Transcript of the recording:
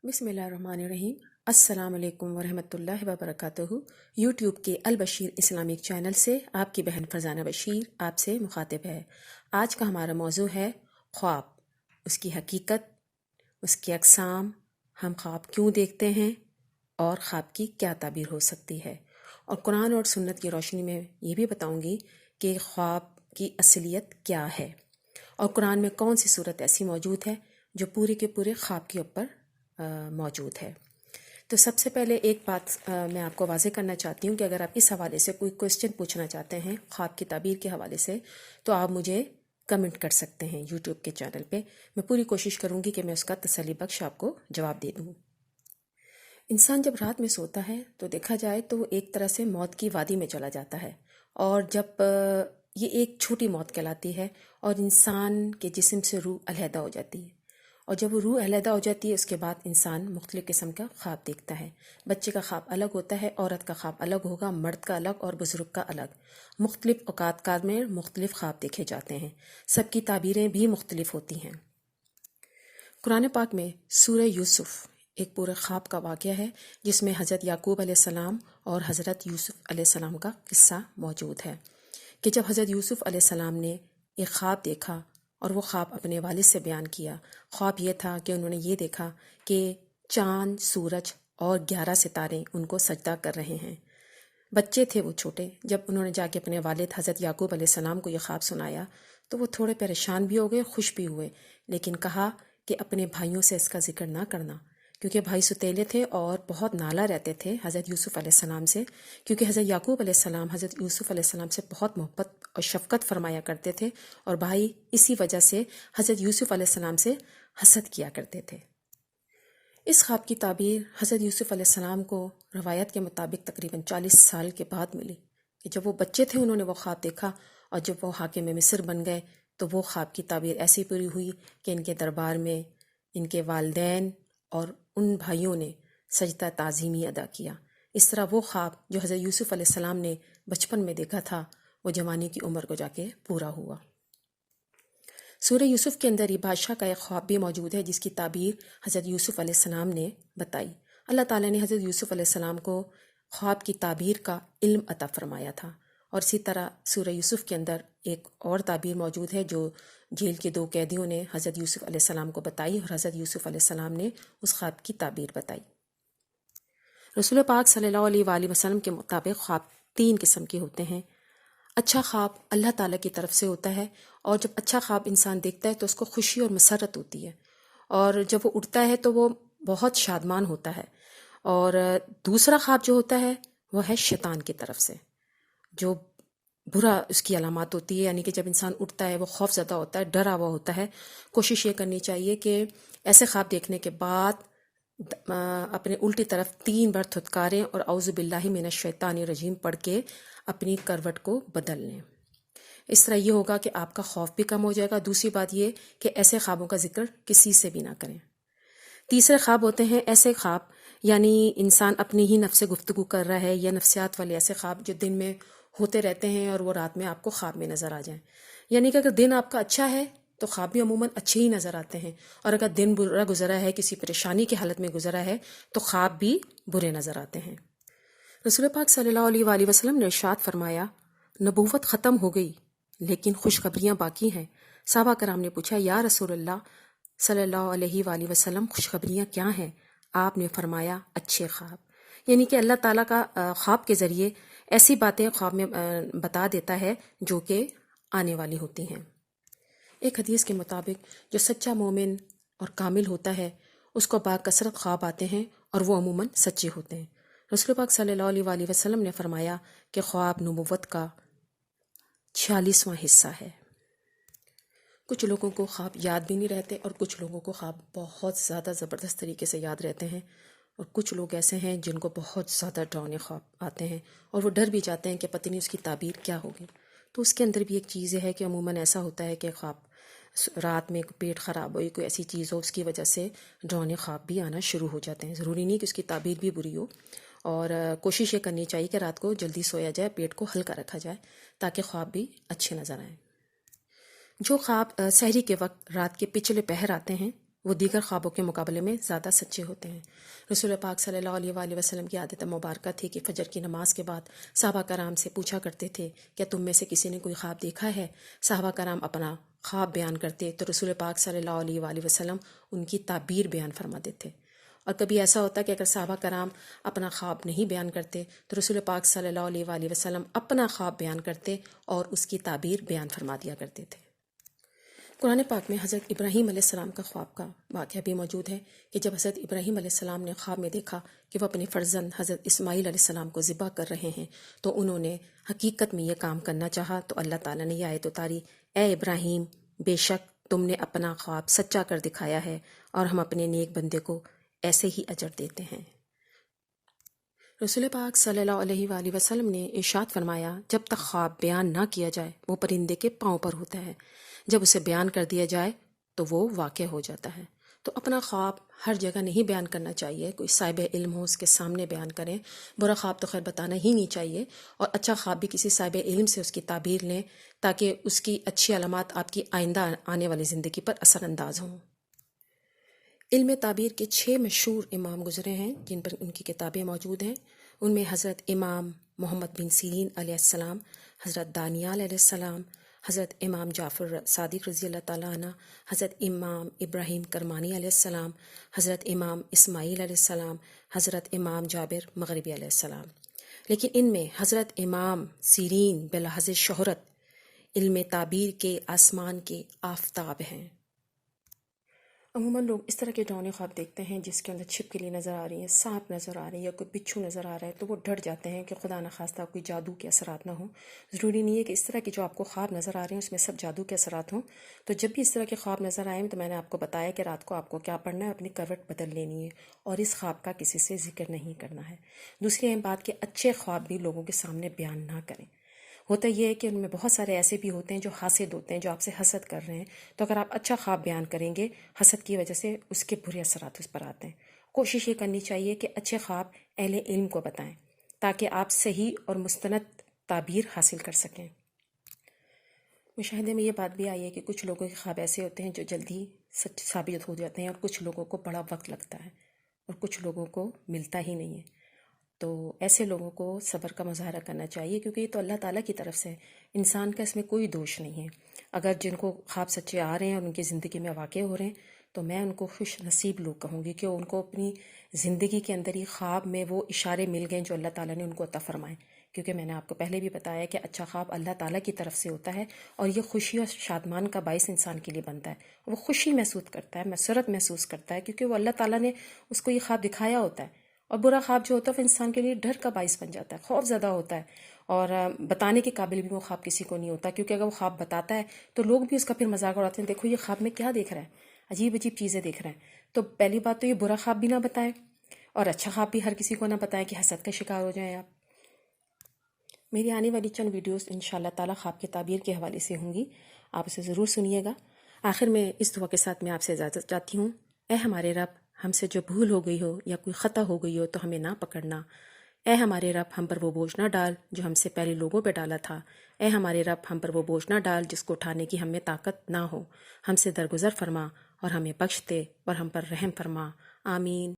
بسم اللہ الرحمن الرحیم۔ السلام علیکم ورحمۃ اللہ وبرکاتہ۔ یوٹیوب کے البشیر اسلامک چینل سے آپ کی بہن فرزانہ بشیر آپ سے مخاطب ہے۔ آج کا ہمارا موضوع ہے خواب، اس کی حقیقت، اس کی اقسام، ہم خواب کیوں دیکھتے ہیں اور خواب کی کیا تعبیر ہو سکتی ہے، اور قرآن اور سنت کی روشنی میں یہ بھی بتاؤں گی کہ خواب کی اصلیت کیا ہے، اور قرآن میں کون سی صورت ایسی موجود ہے جو پورے کے پورے خواب کے اوپر موجود ہے۔ تو سب سے پہلے ایک بات میں آپ کو واضح کرنا چاہتی ہوں کہ اگر آپ اس حوالے سے کوئی کوسچن پوچھنا چاہتے ہیں خواب کی تعبیر کے حوالے سے تو آپ مجھے کمنٹ کر سکتے ہیں یوٹیوب کے چینل پہ۔ میں پوری کوشش کروں گی کہ میں اس کا تسلی بخش آپ کو جواب دے دوں۔ انسان جب رات میں سوتا ہے تو دیکھا جائے تو وہ ایک طرح سے موت کی وادی میں چلا جاتا ہے، اور جب یہ ایک چھوٹی موت کہلاتی ہے اور انسان کے جسم سے روح علیحدہ ہو جاتی ہے، اور جب وہ روح علیحدہ ہو جاتی ہے اس کے بعد انسان مختلف قسم کا خواب دیکھتا ہے۔ بچے کا خواب الگ ہوتا ہے، عورت کا خواب الگ ہوگا، مرد کا الگ اور بزرگ کا الگ۔ مختلف اوقات میں مختلف خواب دیکھے جاتے ہیں، سب کی تعبیریں بھی مختلف ہوتی ہیں۔ قرآن پاک میں سورہ یوسف ایک پورے خواب کا واقعہ ہے جس میں حضرت یعقوب علیہ السلام اور حضرت یوسف علیہ السلام کا قصہ موجود ہے کہ جب حضرت یوسف علیہ السلام نے ایک خواب دیکھا اور وہ خواب اپنے والد سے بیان کیا۔ خواب یہ تھا کہ انہوں نے یہ دیکھا کہ چاند، سورج اور 11 ستارے ان کو سجدہ کر رہے ہیں۔ بچے تھے وہ چھوٹے، جب انہوں نے جا کے اپنے والد حضرت یعقوب علیہ السلام کو یہ خواب سنایا تو وہ تھوڑے پریشان بھی ہو گئے، خوش بھی ہوئے، لیکن کہا کہ اپنے بھائیوں سے اس کا ذکر نہ کرنا، کیونکہ بھائی ستیلے تھے اور بہت نالا رہتے تھے حضرت یوسف علیہ السلام سے، کیونکہ حضرت یعقوب علیہ السلام حضرت یوسف علیہ السلام سے بہت محبت اور شفقت فرمایا کرتے تھے، اور بھائی اسی وجہ سے حضرت یوسف علیہ السلام سے حسد کیا کرتے تھے۔ اس خواب کی تعبیر حضرت یوسف علیہ السلام کو روایت کے مطابق تقریباً 40 سال کے بعد ملی کہ جب وہ بچے تھے انہوں نے وہ خواب دیکھا، اور جب وہ حاکم مصر بن گئے تو وہ خواب کی تعبیر ایسی پوری ہوئی کہ ان کے دربار میں ان کے والدین اور ان بھائیوں نے سجدہ تعظیمی ادا کیا۔ اس طرح وہ خواب جو حضرت یوسف علیہ السلام نے بچپن میں دیکھا تھا وہ جوانی کی عمر کو جا کے پورا ہوا۔ سورہ یوسف کے اندر یہ بادشاہ کا ایک خواب بھی موجود ہے جس کی تعبیر حضرت یوسف علیہ السلام نے بتائی۔ اللہ تعالیٰ نے حضرت یوسف علیہ السلام کو خواب کی تعبیر کا علم عطا فرمایا تھا، اور اسی طرح سورہ یوسف کے اندر ایک اور تعبیر موجود ہے جو جیل کے 2 قیدیوں نے حضرت یوسف علیہ السلام کو بتائی، اور حضرت یوسف علیہ السلام نے اس خواب کی تعبیر بتائی۔ رسول پاک صلی اللہ علیہ وآلہ وسلم کے مطابق خواب 3 قسم کے ہوتے ہیں۔ اچھا خواب اللہ تعالیٰ کی طرف سے ہوتا ہے، اور جب اچھا خواب انسان دیکھتا ہے تو اس کو خوشی اور مسرت ہوتی ہے، اور جب وہ اٹھتا ہے تو وہ بہت شادمان ہوتا ہے۔ اور دوسرا خواب جو ہوتا ہے وہ ہے شیطان کی طرف سے، جو برا اس کی علامات ہوتی ہے، یعنی کہ جب انسان اٹھتا ہے وہ خوف زدہ ہوتا ہے، ڈرا ہوا ہوتا ہے۔ کوشش یہ کرنی چاہیے کہ ایسے خواب دیکھنے کے بعد اپنے الٹی طرف 3 بار تھتکاریں اور اعوذ باللہ من الشیطان الرجیم پڑھ کے اپنی کروٹ کو بدل لیں۔ اس طرح یہ ہوگا کہ آپ کا خوف بھی کم ہو جائے گا۔ دوسری بات یہ کہ ایسے خوابوں کا ذکر کسی سے بھی نہ کریں۔ تیسرے خواب ہوتے ہیں ایسے خواب، یعنی انسان اپنی ہی نفس سے گفتگو کر رہا ہے، یا نفسیات والے ایسے خواب جو دن میں ہوتے رہتے ہیں اور وہ رات میں آپ کو خواب میں نظر آ جائیں۔ یعنی کہ اگر دن آپ کا اچھا ہے تو خواب بھی عموماً اچھے ہی نظر آتے ہیں، اور اگر دن برا گزرا ہے، کسی پریشانی کی حالت میں گزرا ہے تو خواب بھی برے نظر آتے ہیں۔ رسول پاک صلی اللہ علیہ وآلہ وسلم نے ارشاد فرمایا، نبوت ختم ہو گئی لیکن خوشخبریاں باقی ہیں۔ صحابہ کرام نے پوچھا، یا رسول اللہ صلی اللہ علیہ وآلہ وسلم خوشخبریاں کیا ہیں؟ آپ نے فرمایا، اچھے خواب، یعنی کہ اللہ تعالیٰ کا خواب کے ذریعے ایسی باتیں خواب میں بتا دیتا ہے جو کہ آنے والی ہوتی ہیں۔ ایک حدیث کے مطابق جو سچا مومن اور کامل ہوتا ہے اس کو باکثرت خواب آتے ہیں، اور وہ عموماً سچے ہوتے ہیں۔ رسول پاک صلی اللہ علیہ وآلہ وسلم نے فرمایا کہ خواب نبوت کا 46واں حصہ ہے۔ کچھ لوگوں کو خواب یاد بھی نہیں رہتے، اور کچھ لوگوں کو خواب بہت زیادہ زبردست طریقے سے یاد رہتے ہیں، اور کچھ لوگ ایسے ہیں جن کو بہت زیادہ ڈراؤنے خواب آتے ہیں اور وہ ڈر بھی جاتے ہیں کہ پتہ نہیں اس کی تعبیر کیا ہوگی۔ تو اس کے اندر بھی ایک چیز یہ ہے کہ عموماً ایسا ہوتا ہے کہ خواب رات میں پیٹ خراب ہوئی، کوئی ایسی چیز ہو، اس کی وجہ سے ڈراؤنے خواب بھی آنا شروع ہو جاتے ہیں۔ ضروری نہیں کہ اس کی تعبیر بھی بری ہو، اور کوشش یہ کرنی چاہیے کہ رات کو جلدی سویا جائے، پیٹ کو ہلکا رکھا جائے تاکہ خواب بھی اچھے نظر آئیں۔ جو خواب سحری کے وقت رات کے پچھلے پہر آتے ہیں وہ دیگر خوابوں کے مقابلے میں زیادہ سچے ہوتے ہیں۔ رسول پاک صلی اللہ علیہ وآلہ وسلم کی عادت مبارکہ تھی کہ فجر کی نماز کے بعد صحابہ کرام سے پوچھا کرتے تھے کیا تم میں سے کسی نے کوئی خواب دیکھا ہے؟ صحابہ کرام اپنا خواب بیان کرتے تو رسول پاک صلی اللہ علیہ وآلہ وسلم ان کی تعبیر بیان فرما دیتے۔ اور کبھی ایسا ہوتا کہ اگر صحابہ کرام اپنا خواب نہیں بیان کرتے تو رسول پاک صلی اللہ علیہ وآلہ وسلم اپنا خواب بیان کرتے اور اس کی تعبیر بیان فرما دیا کرتے تھے۔ قرآن پاک میں حضرت ابراہیم علیہ السلام کا خواب کا واقعہ بھی موجود ہے کہ جب حضرت ابراہیم علیہ السلام نے خواب میں دیکھا کہ وہ اپنے فرزند حضرت اسماعیل علیہ السلام کو ذبح کر رہے ہیں تو انہوں نے حقیقت میں یہ کام کرنا چاہا تو اللہ تعالیٰ نے یہ آیت اتاری، اے ابراہیم بے شک تم نے اپنا خواب سچا کر دکھایا ہے اور ہم اپنے نیک بندے کو ایسے ہی اجر دیتے ہیں۔ رسول پاک صلی اللہ علیہ وآلہ وسلم نے ارشاد فرمایا جب تک خواب بیان نہ کیا جائے وہ پرندے کے پاؤں پر ہوتا ہے، جب اسے بیان کر دیا جائے تو وہ واقع ہو جاتا ہے۔ تو اپنا خواب ہر جگہ نہیں بیان کرنا چاہیے، کوئی صاحب علم ہو اس کے سامنے بیان کریں، برا خواب تو خیر بتانا ہی نہیں چاہیے، اور اچھا خواب بھی کسی صاحب علم سے اس کی تعبیر لیں تاکہ اس کی اچھی علامات آپ کی آئندہ آنے والی زندگی پر اثر انداز ہوں۔ علم تعبیر کے 6 مشہور امام گزرے ہیں جن پر ان کی کتابیں موجود ہیں۔ ان میں حضرت امام محمد بن سیرین علیہ السلام، حضرت دانیال علیہ السلام، حضرت امام جعفر صادق رضی اللہ تعالیٰ عنہ، حضرت امام ابراہیم کرمانی علیہ السلام، حضرت امام اسماعیل علیہ السلام، حضرت امام جابر مغربی علیہ السلام۔ لیکن ان میں حضرت امام سیرین بلحاظ شہرت علم تعبیر کے آسمان کے آفتاب ہیں۔ عموماً لوگ اس طرح کے ڈراؤنے خواب دیکھتے ہیں جس کے اندر چھپکلی نظر آ رہی ہے، سانپ نظر آ رہے ہیں یا کوئی بچھو نظر آ رہا ہے تو وہ ڈر جاتے ہیں کہ خدا نخواستہ کوئی جادو کے اثرات نہ ہوں۔ ضروری نہیں ہے کہ اس طرح کے جو آپ کو خواب نظر آ رہے ہیں اس میں سب جادو کے اثرات ہوں۔ تو جب بھی اس طرح کے خواب نظر آئیں تو میں نے آپ کو بتایا کہ رات کو آپ کو کیا پڑھنا ہے، اپنی کروٹ بدل لینی ہے اور اس خواب کا کسی سے ذکر نہیں کرنا ہے۔ دوسری اہم بات کہ اچھے خواب بھی لوگوں کے سامنے بیان نہ کریں۔ ہوتا یہ ہے کہ ان میں بہت سارے ایسے بھی ہوتے ہیں جو حاسد ہوتے ہیں، جو آپ سے حسد کر رہے ہیں، تو اگر آپ اچھا خواب بیان کریں گے حسد کی وجہ سے اس کے برے اثرات اس پر آتے ہیں۔ کوشش یہ کرنی چاہیے کہ اچھے خواب اہل علم کو بتائیں تاکہ آپ صحیح اور مستند تعبیر حاصل کر سکیں۔ مشاہدے میں یہ بات بھی آئی ہے کہ کچھ لوگوں کے خواب ایسے ہوتے ہیں جو جلدی سچ ثابت ہو جاتے ہیں اور کچھ لوگوں کو بڑا وقت لگتا ہے اور کچھ لوگوں کو ملتا ہی نہیں ہے۔ تو ایسے لوگوں کو صبر کا مظاہرہ کرنا چاہیے کیونکہ یہ تو اللہ تعالیٰ کی طرف سے، انسان کا اس میں کوئی دوش نہیں ہے۔ اگر جن کو خواب سچے آ رہے ہیں اور ان کی زندگی میں واقع ہو رہے ہیں تو میں ان کو خوش نصیب لوگ کہوں گی کہ ان کو اپنی زندگی کے اندر ہی خواب میں وہ اشارے مل گئے جو اللہ تعالیٰ نے ان کو عطا فرمائے، کیونکہ میں نے آپ کو پہلے بھی بتایا کہ اچھا خواب اللہ تعالیٰ کی طرف سے ہوتا ہے اور یہ خوشی اور شادمان کا باعث انسان کے لیے بنتا ہے۔ وہ خوشی محسوس کرتا ہے، مسرت محسوس کرتا ہے کیونکہ وہ اللہ تعالیٰ نے اس کو یہ خواب دکھایا ہوتا ہے۔ اور برا خواب جو ہوتا ہے وہ انسان کے لیے ڈر کا باعث بن جاتا ہے، خوف زدہ ہوتا ہے، اور بتانے کے قابل بھی وہ خواب کسی کو نہیں ہوتا، کیونکہ اگر وہ خواب بتاتا ہے تو لوگ بھی اس کا پھر مذاق اڑاتے ہیں، دیکھو یہ خواب میں کیا دیکھ رہا ہے، عجیب عجیب چیزیں دیکھ رہے ہیں۔ تو پہلی بات تو یہ برا خواب بھی نہ بتائیں اور اچھا خواب بھی ہر کسی کو نہ بتائیں کہ حسد کا شکار ہو جائیں آپ۔ میری آنے والی چند ویڈیوز انشاءاللہ تعالیٰ خواب کی تعبیر کے حوالے سے ہوں گی، آپ اسے ضرور سنیے گا۔ آخر میں اس دعا کے ساتھ میں آپ سے اجازت چاہتی ہوں، اے ہمارے رب ہم سے جو بھول ہو گئی ہو یا کوئی خطا ہو گئی ہو تو ہمیں نہ پکڑنا۔ اے ہمارے رب ہم پر وہ بوجھ نہ ڈال جو ہم سے پہلے لوگوں پہ ڈالا تھا۔ اے ہمارے رب ہم پر وہ بوجھ نہ ڈال جس کو اٹھانے کی ہم میں طاقت نہ ہو۔ ہم سے درگزر فرما اور ہمیں بخش دے اور ہم پر رحم فرما، آمین۔